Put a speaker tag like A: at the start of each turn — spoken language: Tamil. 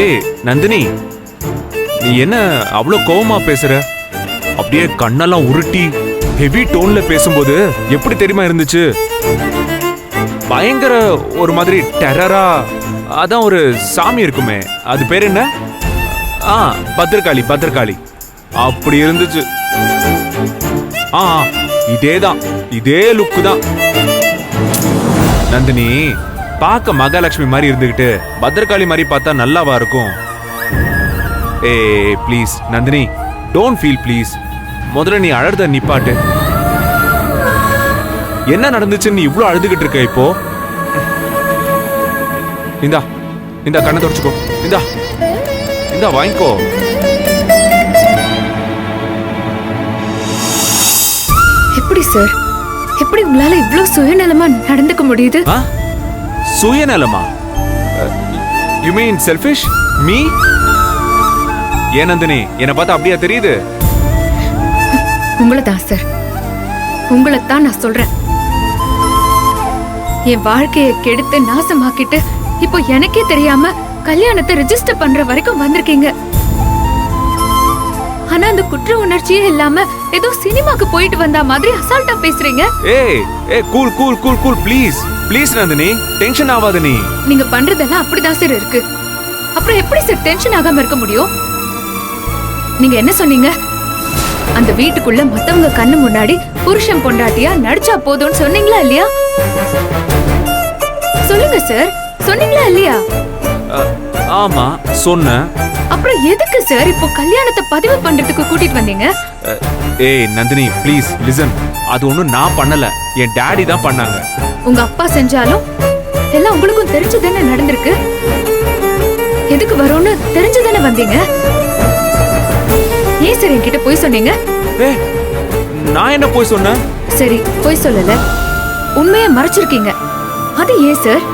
A: ஏய் நந்தினி, நீ என்ன அவ்வளோ கோவமா பேசுற? அப்படியே கண்ணெல்லாம் உருட்டி ஹெவி டோன்ல பேசும்போது எப்படி தெரியுமா இருந்துச்சு? பயங்கர ஒரு மாதிரி டெரரா. அதான் ஒரு சாமி இருக்குமே, அது பேர் என்ன? பத்திரகாளி பத்திரகாளி அப்படி இருந்துச்சு. இதேதான், இதே லுக்கு தான். நந்தினி, பார்க்க மகாலட்சுமி மாதிரி இருந்துகிட்டு பத்திரகாளி மாதிரி பார்த்தா நல்லாவா இருக்கும்? ஏய் please Nandini, don't feel please. முதல்ல நீ அழறத நிப்பாட்டு. என்ன நடந்துச்சுன்னு நீ இவ்வளவு அழுதுகிட்டு இருக்க இப்போ? இந்தா இந்தா கண்ணை தொடச்சுக்கோ. இந்தா இந்தா வாங்கிக்கோ.
B: எப்படி சார், எப்படி உங்களால இவ்வளவு சுயநலமா நடந்துக்க முடியுது?
A: சுயநலமா? You mean selfish me? ஏன் நந்தினி, என்ன பார்த்தா அப்படியா தெரியுது?
B: உங்களைதான் சார், உங்களைத்தான் நான் சொல்றேன். என் வாழ்க்கையை கெடுத்து நாசமாக்கிட்டு இப்போ எனக்கே தெரியாம கல்யாணத்தை ரெஜிஸ்டர் பண்ற வரைக்கும் வந்திருக்கீங்க. ஆனா அந்த குற்ற உணர்ச்சியே இல்லாம ஏதோ சினிமாக்கு போயிட்டு வந்தா மாதிரி அசால்ட்டா பேசுறீங்க.
A: ஏய் ஏய் cool cool cool cool please please Nandini, tension ஆகாத.
B: நீங்க பண்றதெல்லாம் அப்படிதான் சார் இருக்கு. அப்புறம் எப்படி சார் டென்ஷன் ஆகாம இருக்க முடியும்? நீங்க என்ன சொன்னீங்க? அந்த வீட்டுக்குள்ள மத்தவங்க கண்ணு முன்னாடி புருஷன் பொண்டாட்டியா நடிச்சா போதும்னு சொன்னீங்களா இல்லையா? சொல்லுங்க சார், சொன்னீங்களா இல்லையா?
A: ஆமா சொன்னேன்.
B: அப்புறம் எதுக்கு சார் இப்போ கல்யாணத்தை பதிவு பண்றதுக்கு கூட்டிட்டு வந்தீங்க?
A: ஏய் நந்தினி ப்ளீஸ் லிசன். அது ஒண்ணும் நான் பண்ணல, என் டாடி தான் பண்ணாங்க.
B: உங்க அப்பா செஞ்சாலும் எல்லாம் உங்களுக்கும் தெரிஞ்சுதானே நடந்திருக்கு. எதுக்கு வரும்னு தெரிஞ்சுதானே வந்தீங்க. ஏன் சார் என்கிட்ட போய் சொன்னீங்க?
A: நான் என்ன போய் சொன்னேன்?
B: சரி, போய் சொல்லல, உண்மையை மறைச்சிருக்கீங்க. அது ஏன் சார்?